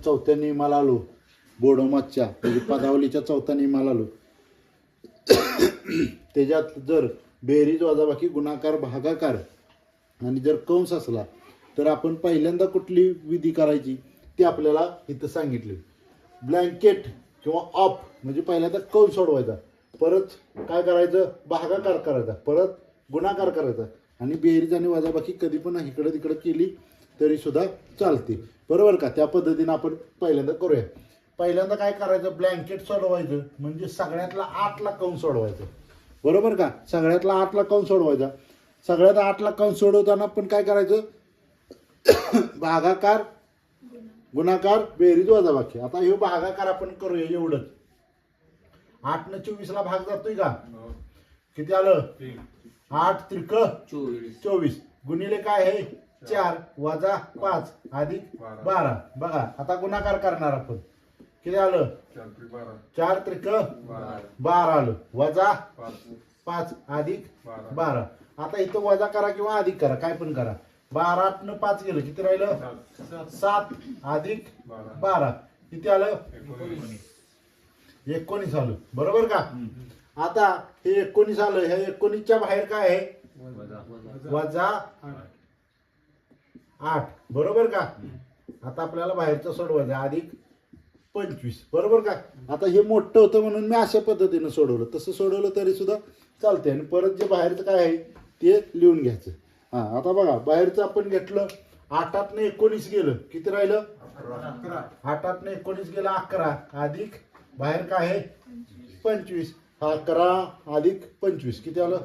चौथ्या नियमाला आलो, बोडोमाचच्या म्हणजे पदावलीच्या चौथ्या नियमाला आलो. त्याच्यात जर बेरीज वजाबाकी गुणाकार भागाकार आणि जर कंस असला तर आपण पहिल्यांदा कुठली विधी करायची ती आपल्याला इथं सांगितली. ब्लँकेट किंवा ऑफ म्हणजे पहिल्यांदा कंस सोडवायचा, परत काय करायचं भागाकार करायचा, परत गुणाकार करायचा आणि बेरीज आणि वजाबाकी कधी पण इकडं तिकडं केली तरी सुद्धा चालते. बरोबर का? त्या पद्धतीनं आपण पहिल्यांदा करूया. पहिल्यांदा काय करायचं, ब्लँकेट सोडवायचं म्हणजे सगळ्यातला 8ला कंस सोडवायचं. बरोबर का? सगळ्यातला 8ला कंस सोडवायचा. सगळ्यात 8ला कंस सोडवताना पण काय करायचं, भागाकार गुणाकार बेरीज वजाबाकी. आता हे भागाकार आपण करूया एवढंच. 8 न 24ला भाग जातोय का? किती आलं? 8 त्रिक 24 गुणिले काय आहे 4 वजा 5 अधिक 12. बघा आता गुणाकार करणार आपण. किती आलं? 4 त्रिक 12 आलं वजा 5 अधिक 12. आता इथं वजा करा किंवा अधिक करा, काय पण करा. 12 न 5 गेलं, किती राहिलं 7 अधिक 12 किती आलं 19 आलं. बरोबर का? आता हे 19 आलं. ह्या 19च्या बाहेर काय आहे वजा 8. बरोबर का? आता आपल्याला बाहेरचं सोडवायचं अधिक 25. बरोबर का? आता हे मोठं होतं म्हणून मी अशा पद्धतीनं सोडवलं, तसं सोडवलं तरी सुद्धा चालते. आणि परत जे बाहेरचं काय आहे ते लिहून घ्यायचं. हां आता बघा बाहेरचं आपण घेतलं, 8 ने 19 गेलं, किती राहिलं 8 ने 19 गेलं 11 अधिक बाहेर काय आहे 25. 11 अधिक 25 किती आलं?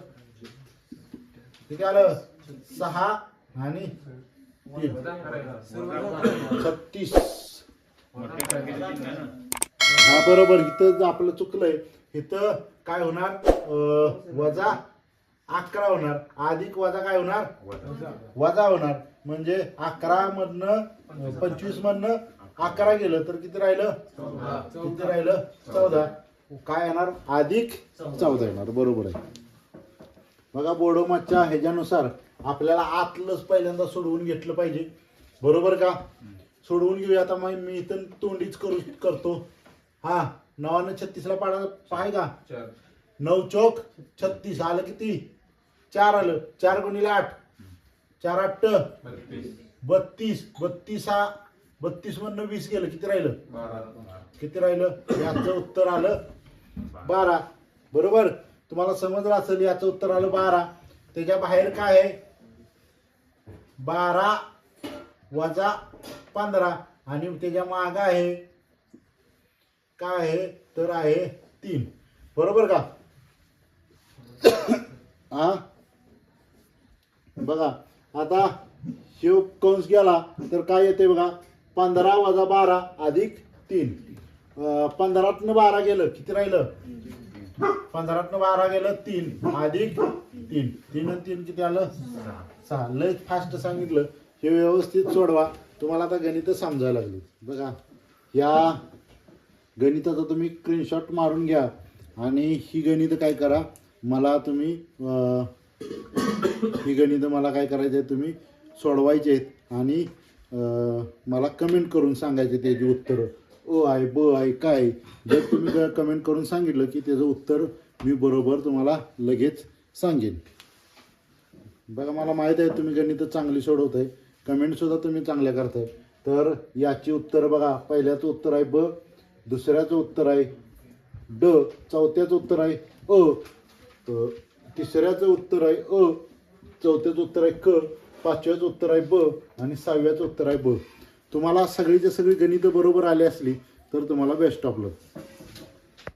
किती आलं 6 आणि 3 36. हा बरोबर. इथं आपलं चुकलंय. इथं काय होणार वजा 11 होणार, अधिक वजा काय होणार वजा होणार. म्हणजे 11 मधनं 25 मधनं 11 गेलं तर किती राहिलं 14. काय येणार अधिक 14 येणार. बरोबर आहे. बघा बोडोमाच्या ह्याच्यानुसार आपल्याला आतलंच पहिल्यांदा सोडवून घेतलं पाहिजे. बरोबर का? सोडवून घेऊया. आता मग मी इथं तोंडीच करतो. हा 9 ने 36ला पाहाय का 9 चौक 36 आलं, किती 4 आलं. 4 गुणिले 8 4 8 32. 32 मधनं 20 गेलं, किती राहिलं किती राहिलं याचं उत्तर आलं 12. बरोबर. तुम्हाला समजलं असेल याचं उत्तर आलं 12. त्याच्या बाहेर काय आहे 12 वजा 15 आणि त्याच्या मागं आहे काय आहे तर आहे 3. बरोबर का? हा बघा आता शिव कंस गेला तर काय येते बघा 15 वजा 12 अधिक 3. 15 न 12 गेलं, किती राहिलं 15 न 12 गेलं 3 अधिक 3. 3 आणि 3 किती आलं 6. लय फास्ट सांगितलं. हे व्यवस्थित सोडवा. तुम्हाला आता गणित समजायला लागली. बघा या गणिताचा तुम्ही स्क्रीनशॉट मारून घ्या आणि ही गणित काय करा मला तुम्ही ही गणित मला काय करायचं आहे तुम्ही सोडवायचे आहेत आणि मला कमेंट करून सांगायचे त्याची उत्तरं ओ आहे ब आहे काय. जर तुम्ही कमेंट करून सांगितलं की त्याचं उत्तर मी बरोबर तुम्हाला लगेच सांगेन. बघा मला माहीत आहे तुम्ही गणित चांगली सोडवत आहे, कमेंटसुद्धा तुम्ही चांगल्या करताय. तर याची उत्तर बघा. पहिल्याचं उत्तर आहे ब, दुसऱ्याचं उत्तर आहे ड, चौथ्याचं उत्तर आहे अ, तिसऱ्याचं उत्तर आहे अ, चौथ्याचं उत्तर आहे क, पाचव्याचं उत्तर आहे ब आणि 6व्याचं उत्तर आहे ब. तुम्हाला सगळीच्या सगळी गणितं बरोबर आली असली तर तुम्हाला बेस्ट ऑफ लक.